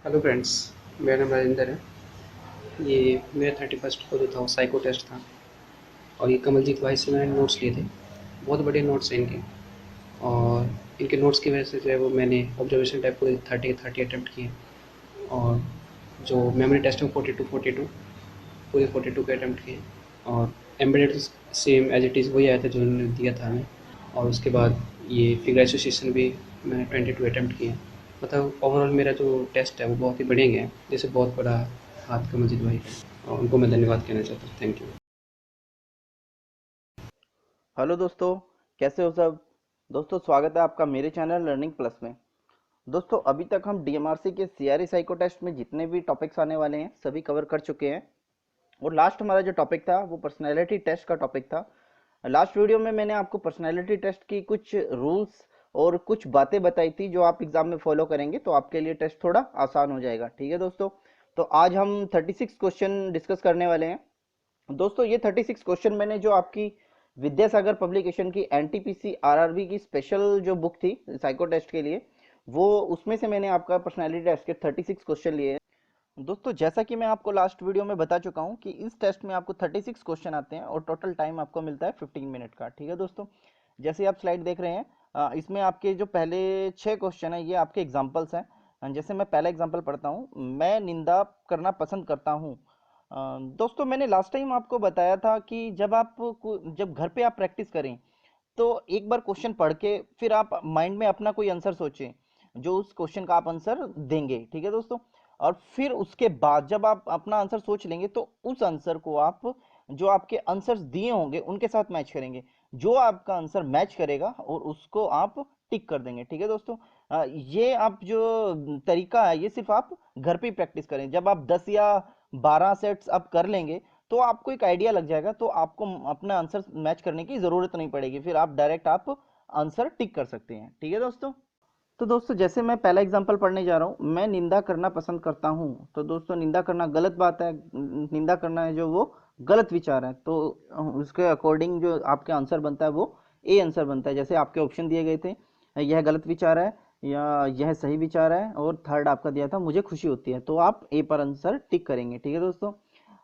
Hello friends. मेरा नाम राजेंद्र है। ये मेरा 31st को जो था वो साइको टेस्ट था और ये कमलजीत भाई से मैंने नोट्स लिए थे। बहुत बढ़िया नोट्स हैं इनके। और इनके नोट्स की वजह से जो है वो मैंने ऑब्जर्वेशन टाइप पूरे 30 अटैम्प्ट किए। और जो मेमोरी टेस्ट में 42 पूरे 42 के अटैम्प्ट किए। और embedded same as it is वही आया था जो इन्होंने दिया था हमें। और उसके बाद ये फिगर एसोसिएशन भी मैंने 22 अटैम्प्ट किए। मतलब ओवरऑल मेरा जो टेस्ट है वो बहुत ही बढ़िया गया है, जैसे बहुत बड़ा हाथ का मजिद भाई का, और उनको मैं धन्यवाद कहना चाहता हूँ। Thank you. हेलो दोस्तों, कैसे हो सब। दोस्तों स्वागत है आपका मेरे चैनल लर्निंग प्लस में। दोस्तों अभी तक हम डीएमआरसी के सीआरई साइको टेस्ट में जितने भी टॉपिक्स आने वाले हैं सभी कवर कर चुके हैं। और लास्ट हमारा जो टॉपिक था वो पर्सनैलिटी टेस्ट का टॉपिक था। लास्ट वीडियो में मैंने आपको पर्सनैलिटी टेस्ट की कुछ रूल्स और कुछ बातें बताई थी जो आप एग्जाम में फॉलो करेंगे तो आपके लिए टेस्ट थोड़ा आसान हो जाएगा। ठीक है दोस्तों, तो आज हम 36 क्वेश्चन डिस्कस करने वाले हैं। दोस्तों ये 36 क्वेश्चन मैंने जो आपकी विद्यासागर पब्लिकेशन की एनटीपीसी आरआरबी की स्पेशल जो बुक थी साइको टेस्ट के लिए, वो उसमें से मैंने आपका पर्सनालिटी टेस्ट के 36 क्वेश्चन लिए हैं। दोस्तों जैसा कि मैं आपको लास्ट वीडियो में बता चुका हूं कि इस टेस्ट में आपको 36 क्वेश्चन आते हैं और टोटल टाइम आपको मिलता है 15 मिनट का। ठीक है दोस्तों, जैसे आप स्लाइड देख रहे हैं, इसमें आपके जो पहले 6 क्वेश्चन है ये आपके एग्जाम्पल्स हैं। जैसे मैं पहला एग्जाम्पल पढ़ता हूँ, मैं निंदा करना पसंद करता हूँ। दोस्तों मैंने लास्ट टाइम आपको बताया था कि जब घर पे आप प्रैक्टिस करें तो एक बार क्वेश्चन पढ़ के फिर आप माइंड में अपना कोई आंसर सोचें जो उस क्वेश्चन का आप आंसर देंगे। ठीक है दोस्तों, और फिर उसके बाद जब आप अपना आंसर सोच लेंगे तो उस आंसर को आप जो आपके आंसर्स दिए होंगे उनके साथ मैच करेंगे। जो आपका आंसर मैच करेगा और उसको आप टिक कर देंगे। ठीक है दोस्तों, ये आप जो तरीका है ये सिर्फ आप घर पे ही प्रैक्टिस करें। जब आप 10 या 12 सेट्स आप कर लेंगे तो आपको एक आइडिया लग जाएगा, तो आपको अपना आंसर मैच करने की जरूरत नहीं पड़ेगी, फिर आप डायरेक्ट आप आंसर टिक कर सकते हैं। ठीक है दोस्तों, तो दोस्तों जैसे मैं पहला एग्जांपल पढ़ने जा रहा हूँ, मैं निंदा करना पसंद करता हूँ। तो दोस्तों निंदा करना गलत बात है, निंदा करना है जो वो गलत विचार है। तो उसके अकॉर्डिंग जो आपका आंसर बनता है वो ए आंसर बनता है। जैसे आपके ऑप्शन दिए गए थे, यह गलत विचार है या यह सही विचार है, और थर्ड आपका दिया था मुझे खुशी होती है, तो आप ए पर आंसर टिक करेंगे। ठीक है दोस्तों,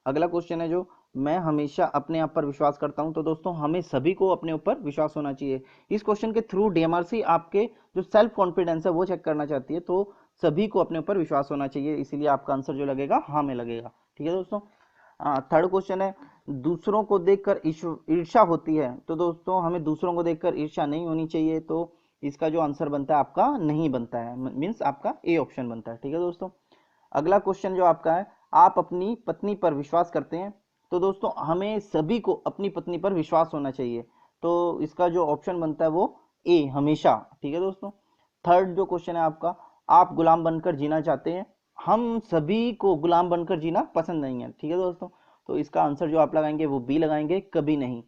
अगला क्वेश्चन है जो मैं हमेशा अपने आप पर विश्वास करता हूं। तो दोस्तों हमें सभी को अपने ऊपर विश्वास होना चाहिए। इस क्वेश्चन के थ्रू डीएमआरसी आपके जो सेल्फ कॉन्फिडेंस है वो चेक करना चाहती है, तो सभी को अपने ऊपर विश्वास होना चाहिए, इसीलिए आपका आंसर जो लगेगा हाँ में लगेगा। ठीक है दोस्तों, थर्ड क्वेश्चन है दूसरों को देखकर ईर्ष्या होती है। तो दोस्तों हमें दूसरों को देखकर ईर्ष्या नहीं होनी चाहिए, तो इसका जो आंसर बनता है आपका नहीं बनता है, मीन्स आपका ए ऑप्शन बनता है। ठीक है दोस्तों, अगला क्वेश्चन जो आपका है, आप अपनी पत्नी पर विश्वास करते हैं। तो दोस्तों हमें सभी को अपनी पत्नी पर विश्वास होना चाहिए, तो इसका जो ऑप्शन बनता है वो ए हमेशा। ठीक है दोस्तों, थर्ड जो क्वेश्चन है आपका, आप गुलाम बनकर जीना चाहते हैं। हम सभी को गुलाम बनकर जीना पसंद नहीं है। ठीक है दोस्तों, तो इसका आंसर जो आप लगाएंगे वो बी लगाएंगे, कभी नहीं।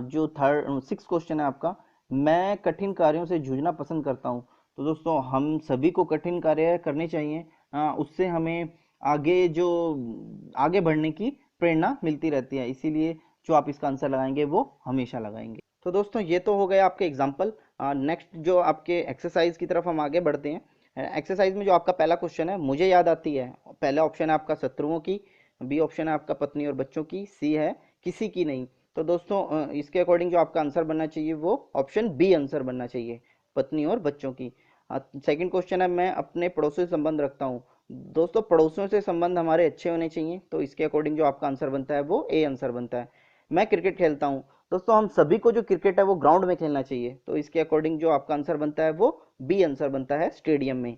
जो थर्ड सिक्स क्वेश्चन है आपका, मैं कठिन कार्यों से जूझना पसंद करता हूँ। तो दोस्तों हम सभी को कठिन कार्य करने चाहिए, उससे हमें आगे बढ़ने की प्रेरणा मिलती रहती है, इसीलिए जो आप इसका आंसर लगाएंगे वो हमेशा लगाएंगे। तो दोस्तों ये तो हो गए आपके एग्जाम्पल। नेक्स्ट जो आपके एक्सरसाइज की तरफ हम आगे बढ़ते हैं। एक्सरसाइज में जो आपका पहला क्वेश्चन है, मुझे याद आती है। पहला ऑप्शन है आपका शत्रुओं की, बी ऑप्शन है आपका पत्नी और बच्चों की, सी है किसी की नहीं। तो दोस्तों इसके अकॉर्डिंग जो आपका आंसर बनना चाहिए वो ऑप्शन बी आंसर बनना चाहिए, पत्नी और बच्चों की। सेकंड क्वेश्चन है, मैं अपने पड़ोसियों से संबंध रखता हूँ। दोस्तों पड़ोसियों से संबंध हमारे अच्छे होने चाहिए, तो इसके अकॉर्डिंग जो आपका आंसर बनता है वो ए आंसर बनता है। मैं क्रिकेट खेलता हूँ। दोस्तों हम सभी को जो क्रिकेट है वो ग्राउंड में खेलना चाहिए, तो इसके अकॉर्डिंग जो आपका आंसर बनता है वो बी आंसर बनता है, स्टेडियम में।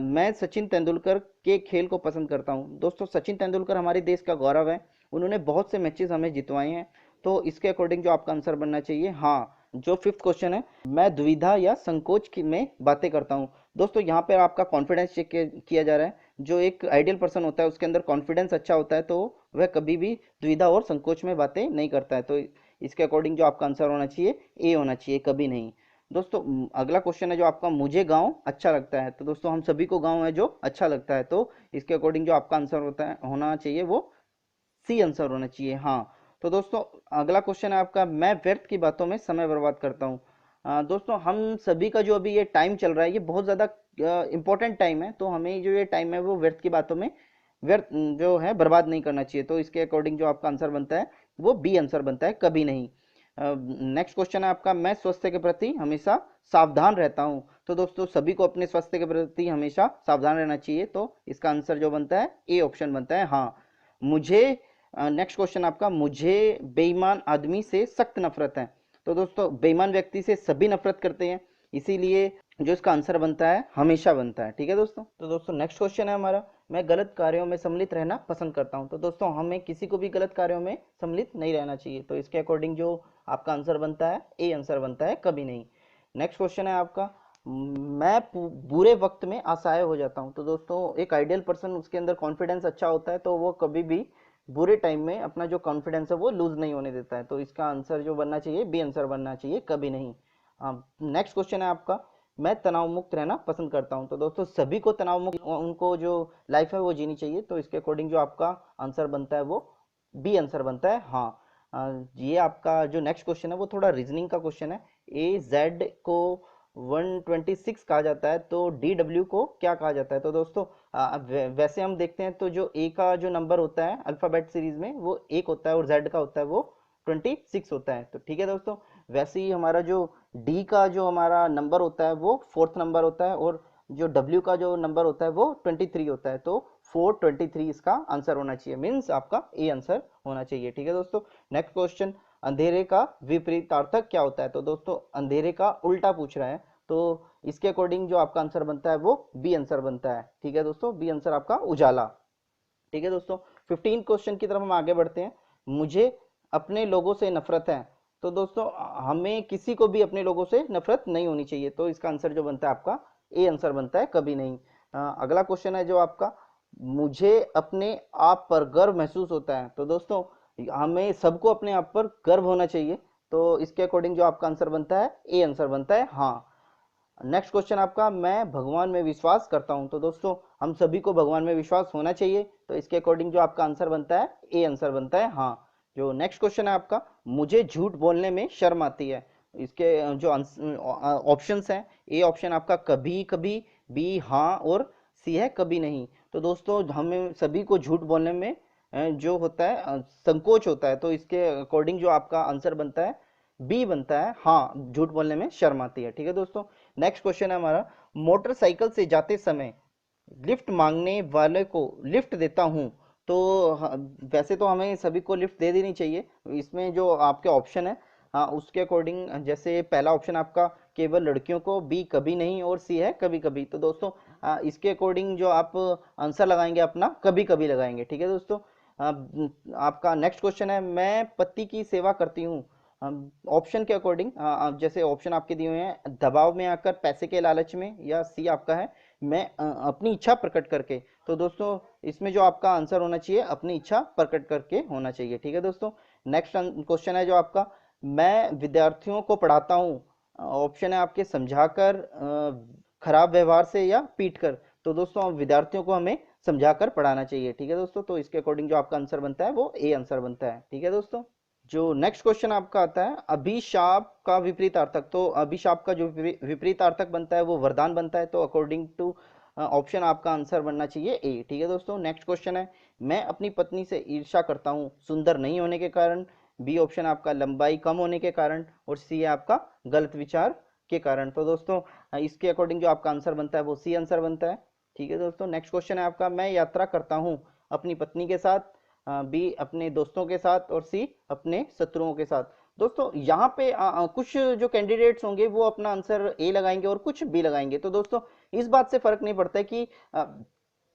मैं सचिन तेंदुलकर के खेल को पसंद करता हूँ। दोस्तों सचिन तेंदुलकर हमारे देश का गौरव है, उन्होंने बहुत से मैचेस हमें जितवाए हैं, तो इसके अकॉर्डिंग जो आपका आंसर बनना चाहिए हाँ। जो फिफ्थ क्वेश्चन है, मैं दुविधा या संकोच की में बातें करता हूँ। दोस्तों यहाँ पे आपका कॉन्फिडेंस चेक किया जा रहा है। जो एक आइडियल पर्सन होता है उसके अंदर कॉन्फिडेंस अच्छा होता है, तो वह कभी भी द्विधा और संकोच में बातें नहीं करता है, तो इसके अकॉर्डिंग जो आपका आंसर होना चाहिए ए होना चाहिए, कभी नहीं। दोस्तों अगला क्वेश्चन है जो आपका, मुझे गांव अच्छा लगता है। तो दोस्तों हम सभी को गांव है जो अच्छा लगता है, तो इसके अकॉर्डिंग जो आपका आंसर होता है होना चाहिए वो सी आंसर होना चाहिए हाँ। तो दोस्तों अगला क्वेश्चन है आपका, मैं व्यर्थ की बातों में समय बर्बाद करता हूँ। दोस्तों हम सभी का जो अभी ये टाइम चल रहा है ये बहुत ज़्यादा इंपॉर्टेंट टाइम है, तो हमें जो ये टाइम है वो व्यर्थ की बातों में व्यर्थ जो है बर्बाद नहीं करना चाहिए। तो इसके अकॉर्डिंग जो आपका आंसर बनता है वो बी आंसर बनता है, कभी नहीं। नेक्स्ट क्वेश्चन है आपका, मैं स्वास्थ्य के प्रति हमेशा सावधान रहता हूं। तो दोस्तों सभी को अपने स्वास्थ्य के प्रति हमेशा सावधान रहना चाहिए, तो इसका आंसर जो बनता है ए ऑप्शन बनता है, हाँ। मुझे नेक्स्ट क्वेश्चन आपका, मुझे बेईमान आदमी से सख्त नफरत है। तो दोस्तों बेईमान व्यक्ति से सभी नफरत करते हैं, इसीलिए जो इसका आंसर बनता है हमेशा बनता है, ठीक है दोस्तों। तो दोस्तों नेक्स्ट क्वेश्चन है हमारा, मैं गलत कार्यों में सम्मिलित रहना पसंद करता हूं। तो दोस्तों हमें किसी को भी गलत कार्यों में सम्मिलित नहीं रहना चाहिए, तो इसके अकॉर्डिंग जो आपका आंसर बनता है ए आंसर बनता है, कभी नहीं। नेक्स्ट क्वेश्चन है आपका, मैं बुरे वक्त में असहाय हो जाता हूं। तो दोस्तों एक आइडियल पर्सन, उसके अंदर कॉन्फिडेंस अच्छा होता है, तो वो कभी भी बुरे टाइम में अपना जो कॉन्फिडेंस है वो लूज नहीं होने देता है, तो इसका आंसर जो बनना चाहिए बी आंसर बनना चाहिए, कभी नहीं। नेक्स्ट क्वेश्चन है आपका, मैं तनाव मुक्त रहना पसंद करता हूं। तो दोस्तों सभी को तनाव मुक्त उनको जो लाइफ है वो जीनी चाहिए, तो इसके अकॉर्डिंग जो आपका आंसर बनता है वो बी आंसर बनता है, हाँ। ये आपका जो नेक्स्ट क्वेश्चन है वो थोड़ा रीजनिंग का क्वेश्चन है। ए जेड को 126 कहा जाता है, तो डी डब्ल्यू को क्या कहा जाता है। तो दोस्तों वैसे हम देखते हैं तो जो ए का जो नंबर होता है अल्फाबेट सीरीज में वो 1 होता है, और जेड का होता है वो 26 होता है, तो ठीक है दोस्तों। वैसे ही हमारा जो डी का जो हमारा नंबर होता है वो 4th नंबर होता है, और जो डब्ल्यू का जो नंबर होता है वो 23 होता है, तो 423 इसका आंसर होना चाहिए, मीन्स आपका ए आंसर होना चाहिए, ठीक है दोस्तों। नेक्स्ट क्वेश्चन, अंधेरे का विपरीतार्थक क्या होता है। तो दोस्तों अंधेरे का उल्टा पूछ रहा है, तो इसके अकॉर्डिंग जो आपका आंसर बनता है वो बी आंसर बनता है, ठीक है दोस्तों। बी आंसर आपका उजाला, ठीक है दोस्तों। 15 क्वेश्चन की तरफ हम आगे बढ़ते हैं, मुझे अपने लोगों से नफरत है। तो दोस्तों हमें किसी को भी अपने लोगों से नफरत नहीं होनी चाहिए, तो इसका आंसर जो बनता है आपका ए आंसर बनता है, कभी नहीं। अगला क्वेश्चन है जो आपका, मुझे अपने आप पर गर्व महसूस होता है। तो दोस्तों हमें सबको अपने आप पर गर्व होना चाहिए, तो इसके अकॉर्डिंग जो आपका आंसर बनता है ए आंसर बनता है, हाँ। नेक्स्ट क्वेश्चन आपका, मैं भगवान में विश्वास करता हूं। तो दोस्तों हम सभी को भगवान में विश्वास होना चाहिए, तो इसके अकॉर्डिंग जो आपका आंसर बनता है ए आंसर बनता है, हाँ। जो नेक्स्ट क्वेश्चन है आपका, मुझे झूठ बोलने में शर्म आती है। इसके जो ऑप्शंस हैं, ए ऑप्शन आपका कभी कभी, बी हाँ, और सी है कभी नहीं। तो दोस्तों हमें सभी को झूठ बोलने में जो होता है संकोच होता है, तो इसके अकॉर्डिंग जो आपका आंसर बनता है बी बनता है, हाँ, झूठ बोलने में शर्म आती है, ठीक है दोस्तों। नेक्स्ट क्वेश्चन है हमारा, मोटरसाइकिल से जाते समय लिफ्ट मांगने वाले को लिफ्ट देता हूं। तो वैसे तो हमें सभी को लिफ्ट दे देनी चाहिए, इसमें जो आपके ऑप्शन है हाँ उसके अकॉर्डिंग, जैसे पहला ऑप्शन आपका केवल लड़कियों को, बी कभी नहीं, और सी है कभी कभी। तो दोस्तों इसके अकॉर्डिंग जो आप आंसर लगाएंगे अपना कभी कभी लगाएंगे, ठीक है दोस्तों। आपका नेक्स्ट क्वेश्चन है, मैं पति की सेवा करती हूँ। ऑप्शन के अकॉर्डिंग जैसे ऑप्शन आपके दिए हुए हैं, दबाव में आकर, पैसे के लालच में, या सी आपका है मैं अपनी इच्छा प्रकट करके। तो दोस्तों इसमें जो आपका आंसर होना चाहिए अपनी इच्छा प्रकट करके होना चाहिए, ठीक है दोस्तों। नेक्स्ट क्वेश्चन है जो आपका, मैं विद्यार्थियों को पढ़ाता हूँ। ऑप्शन है आपके समझाकर, खराब व्यवहार से, या पीट कर। तो दोस्तों विद्यार्थियों को हमें समझाकर पढ़ाना चाहिए, ठीक है दोस्तों। तो इसके अकॉर्डिंग जो आपका आंसर बनता है वो ए आंसर बनता है, ठीक है दोस्तों। जो नेक्स्ट क्वेश्चन आपका आता है, अभिशाप का विपरीतार्थक। तो अभिशाप का जो विपरीतार्थक बनता है वो वरदान बनता है, तो अकॉर्डिंग टू ऑप्शन आपका आंसर बनना चाहिए ए, ठीक है दोस्तों। नेक्स्ट क्वेश्चन है, मैं अपनी पत्नी से ईर्ष्या करता हूँ, सुंदर नहीं होने के कारण, बी ऑप्शन आपका लंबाई कम होने के कारण, और सी है आपका गलत विचार के कारण। तो दोस्तों इसके अकॉर्डिंग जो आपका आंसर बनता है वो सी आंसर बनता है, ठीक है दोस्तों। नेक्स्ट क्वेश्चन है आपका, मैं यात्रा करता हूँ अपनी पत्नी के साथ, बी अपने दोस्तों के साथ, और सी अपने शत्रुओं के साथ। दोस्तों यहाँ पे कुछ जो कैंडिडेट्स होंगे वो अपना आंसर ए लगाएंगे और कुछ बी लगाएंगे, तो दोस्तों इस बात से फर्क नहीं पड़ता है कि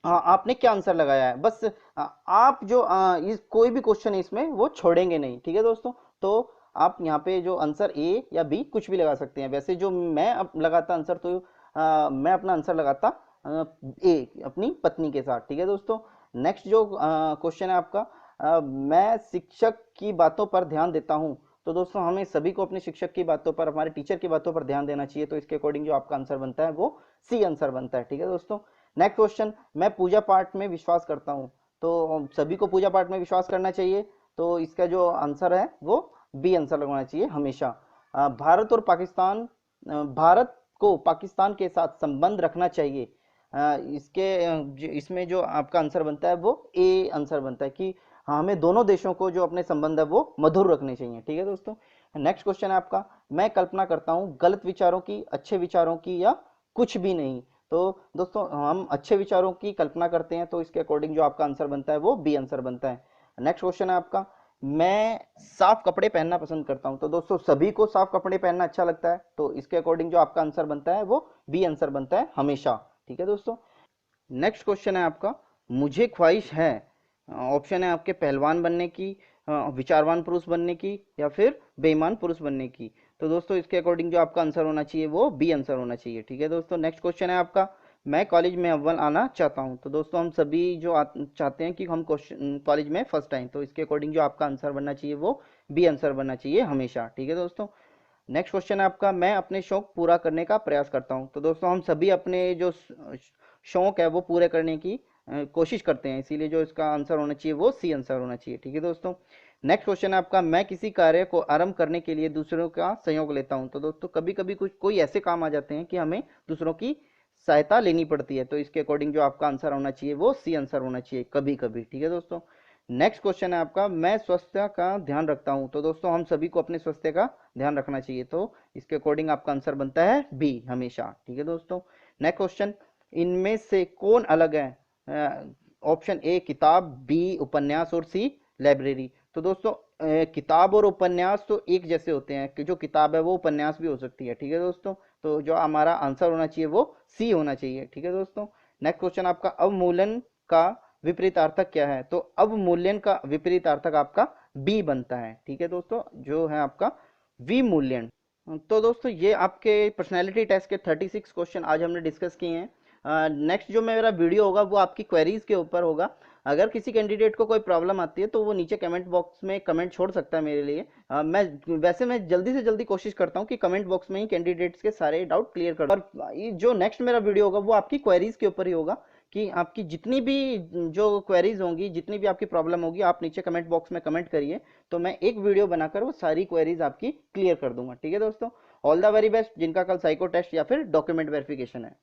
आपने क्या आंसर लगाया है, बस आप जो इस कोई भी क्वेश्चन है इसमें वो छोड़ेंगे नहीं, ठीक है दोस्तों। तो आप यहाँ पे जो आंसर ए या बी कुछ भी लगा सकते हैं। वैसे जो मैं लगाता आंसर, तो मैं अपना आंसर लगाता ए अपनी पत्नी के साथ, ठीक है दोस्तों। नेक्स्ट जो क्वेश्चन है आपका, मैं शिक्षक की बातों पर ध्यान देता हूँ। तो दोस्तों हमें सभी को अपने शिक्षक की बातों पर, हमारे टीचर की बातों पर ध्यान देना चाहिए, तो इसके अकॉर्डिंग जो आपका आंसर बनता है वो सी आंसर बनता है, ठीक है दोस्तों। नेक्स्ट क्वेश्चन, मैं पूजा पाठ में विश्वास करता हूँ। तो सभी को पूजा पाठ में विश्वास करना चाहिए, तो इसका जो आंसर है वो बी आंसर लगाना चाहिए हमेशा। भारत और पाकिस्तान, भारत को पाकिस्तान के साथ संबंध रखना चाहिए? इसमें जो आपका आंसर बनता है वो ए आंसर बनता है कि हाँ, हमें दोनों देशों को जो अपने संबंध है वो मधुर रखने चाहिए। ठीक है दोस्तों। नेक्स्ट क्वेश्चन है आपका, मैं कल्पना करता हूँ गलत विचारों की, अच्छे विचारों की, या कुछ भी नहीं। तो दोस्तों हम अच्छे विचारों की कल्पना करते हैं, तो इसके अकॉर्डिंग जो आपका आंसर बनता है वो बी आंसर बनता है। नेक्स्ट क्वेश्चन है आपका, मैं साफ कपड़े पहनना पसंद करता हूं। तो दोस्तों सभी को साफ कपड़े पहनना अच्छा लगता है, तो इसके अकॉर्डिंग जो आपका आंसर बनता है वो बी आंसर बनता है, हमेशा। ठीक है दोस्तों। नेक्स्ट क्वेश्चन है आपका, मुझे ख्वाहिश है, ऑप्शन है आपके पहलवान बनने की, विचारवान पुरुष बनने की, या फिर बेईमान पुरुष बनने की। तो दोस्तों इसके अकॉर्डिंग जो आपका आंसर होना चाहिए वो बी आंसर होना चाहिए। ठीक है दोस्तों। नेक्स्ट क्वेश्चन है आपका, मैं कॉलेज में अव्वल आना चाहता हूं। तो दोस्तों हम सभी जो चाहते हैं कि हम कॉलेज में फर्स्ट आए, तो इसके अकॉर्डिंग जो आपका आंसर बनना चाहिए वो बी आंसर बनना चाहिए, हमेशा। ठीक है दोस्तों। नेक्स्ट क्वेश्चन है आपका, मैं अपने शौक पूरा करने का प्रयास करता हूं। तो दोस्तों हम सभी अपने जो शौक है वो पूरे करने की कोशिश करते हैं, इसीलिए जो इसका आंसर होना चाहिए वो सी आंसर होना चाहिए। ठीक है दोस्तों। नेक्स्ट क्वेश्चन है आपका, मैं किसी कार्य को आरंभ करने के लिए दूसरों का सहयोग लेता हूं। तो दोस्तों कभी कभी कुछ कोई ऐसे काम आ जाते हैं कि हमें दूसरों की सहायता लेनी पड़ती है, तो इसके अकॉर्डिंग जो आपका आंसर होना चाहिए वो सी आंसर होना चाहिए, कभी कभी। ठीक है दोस्तों। नेक्स्ट क्वेश्चन है आपका, मैं स्वास्थ्य का ध्यान रखता हूं। तो दोस्तों हम सभी को अपने स्वास्थ्य का ध्यान रखना चाहिए, तो इसके अकॉर्डिंग आपका आंसर बनता है बी, हमेशा। ठीक है दोस्तों। नेक्स्ट क्वेश्चन, इनमें से कौन अलग है? ऑप्शन ए किताब, बी उपन्यास, और सी लाइब्रेरी। तो दोस्तों किताब और उपन्यास तो एक जैसे होते हैं, कि जो किताब है वो उपन्यास भी हो सकती है। ठीक है दोस्तों। तो जो हमारा आंसर होना चाहिए वो सी होना चाहिए। ठीक है दोस्तों। नेक्स्ट क्वेश्चन आपका, अवमूल्यन का विपरीतार्थक क्या है? तो अवमूल्यन का विपरीतार्थक आपका बी बनता है। ठीक है दोस्तों, जो है आपका विमूल्यन। तो दोस्तों ये आपके पर्सनैलिटी टेस्ट के 36 क्वेश्चन आज हमने डिस्कस किए हैं। नेक्स्ट जो मेरा वीडियो होगा वो आपकी क्वेरीज के ऊपर होगा। अगर किसी कैंडिडेट को कोई प्रॉब्लम आती है तो वो नीचे कमेंट बॉक्स में कमेंट छोड़ सकता है मेरे लिए। मैं जल्दी से जल्दी कोशिश करता हूँ कि कमेंट बॉक्स में ही कैंडिडेट्स के सारे डाउट क्लियर कर दूं। और जो नेक्स्ट मेरा वीडियो होगा वो आपकी क्वेरीज के ऊपर ही होगा, कि आपकी जितनी भी जो क्वेरीज होंगी, जितनी भी आपकी प्रॉब्लम होगी, आप नीचे कमेंट बॉक्स में कमेंट करिए, तो मैं एक वीडियो बनाकर वो सारी क्वेरीज आपकी क्लियर कर दूंगा। ठीक है दोस्तों। ऑल द वेरी बेस्ट जिनका कल साइको टेस्ट या फिर डॉक्यूमेंट वेरिफिकेशन है।